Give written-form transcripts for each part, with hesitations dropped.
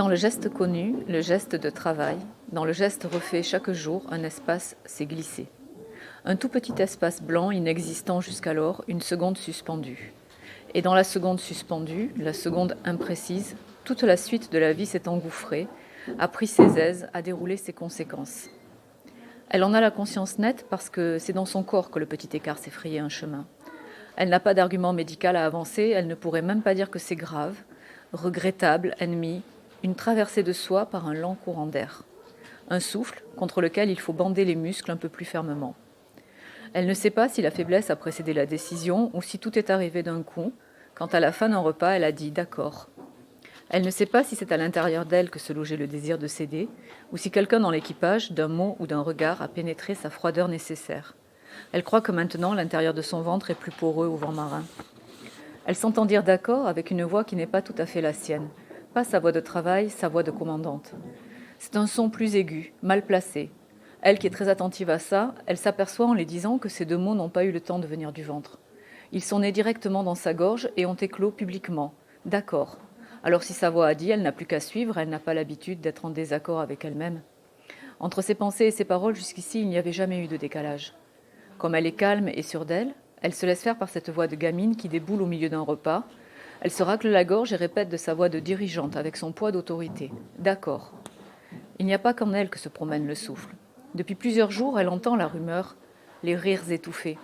Dans le geste connu, le geste de travail, dans le geste refait chaque jour, un espace s'est glissé. Un tout petit espace blanc inexistant jusqu'alors, une seconde suspendue. Et dans la seconde suspendue, la seconde imprécise, toute la suite de la vie s'est engouffrée, a pris ses aises, a déroulé ses conséquences. Elle en a la conscience nette parce que c'est dans son corps que le petit écart s'est frayé un chemin. Elle n'a pas d'argument médical à avancer, elle ne pourrait même pas dire que c'est grave, regrettable, ennemi, une traversée de soi par un lent courant d'air. Un souffle contre lequel il faut bander les muscles un peu plus fermement. Elle ne sait pas si la faiblesse a précédé la décision ou si tout est arrivé d'un coup, quand à la fin d'un repas elle a dit « d'accord ». Elle ne sait pas si c'est à l'intérieur d'elle que se logeait le désir de céder, ou si quelqu'un dans l'équipage, d'un mot ou d'un regard, a pénétré sa froideur nécessaire. Elle croit que maintenant l'intérieur de son ventre est plus poreux au vent marin. Elle s'entend dire d'accord avec une voix qui n'est pas tout à fait la sienne, pas sa voix de travail, sa voix de commandante. C'est un son plus aigu, mal placé. Elle qui est très attentive à ça, elle s'aperçoit en les disant que ces deux mots n'ont pas eu le temps de venir du ventre. Ils sont nés directement dans sa gorge et ont éclos publiquement. D'accord. Alors si sa voix a dit, elle n'a plus qu'à suivre, elle n'a pas l'habitude d'être en désaccord avec elle-même. Entre ses pensées et ses paroles, jusqu'ici, il n'y avait jamais eu de décalage. Comme elle est calme et sûre d'elle, elle se laisse faire par cette voix de gamine qui déboule au milieu d'un repas. Elle se racle la gorge et répète de sa voix de dirigeante avec son poids d'autorité. D'accord. Il n'y a pas qu'en elle que se promène le souffle. Depuis plusieurs jours, elle entend la rumeur, les rires étouffés.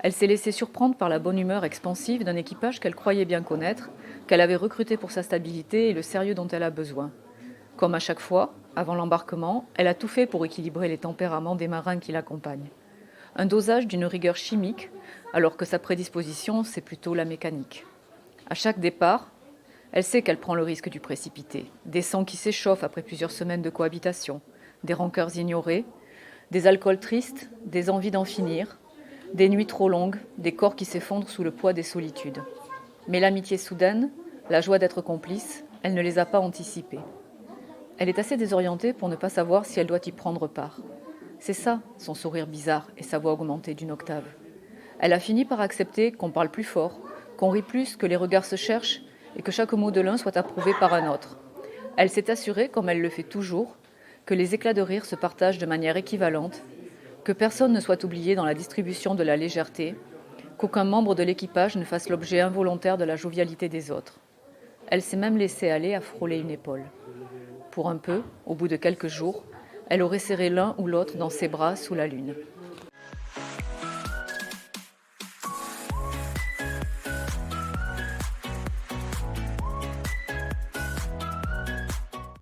Elle s'est laissée surprendre par la bonne humeur expansive d'un équipage qu'elle croyait bien connaître, qu'elle avait recruté pour sa stabilité et le sérieux dont elle a besoin. Comme à chaque fois, avant l'embarquement, elle a tout fait pour équilibrer les tempéraments des marins qui l'accompagnent. Un dosage d'une rigueur chimique, alors que sa prédisposition, c'est plutôt la mécanique. À chaque départ, elle sait qu'elle prend le risque du précipité. Des sangs qui s'échauffent après plusieurs semaines de cohabitation, des rancœurs ignorées, des alcools tristes, des envies d'en finir, des nuits trop longues, des corps qui s'effondrent sous le poids des solitudes. Mais l'amitié soudaine, la joie d'être complice, elle ne les a pas anticipées. Elle est assez désorientée pour ne pas savoir si elle doit y prendre part. C'est ça, son sourire bizarre et sa voix augmentée d'une octave. Elle a fini par accepter qu'on parle plus fort, qu'on rit plus, que les regards se cherchent et que chaque mot de l'un soit approuvé par un autre. Elle s'est assurée, comme elle le fait toujours, que les éclats de rire se partagent de manière équivalente, que personne ne soit oublié dans la distribution de la légèreté, qu'aucun membre de l'équipage ne fasse l'objet involontaire de la jovialité des autres. Elle s'est même laissée aller à frôler une épaule. Pour un peu, au bout de quelques jours, elle aurait serré l'un ou l'autre dans ses bras sous la lune.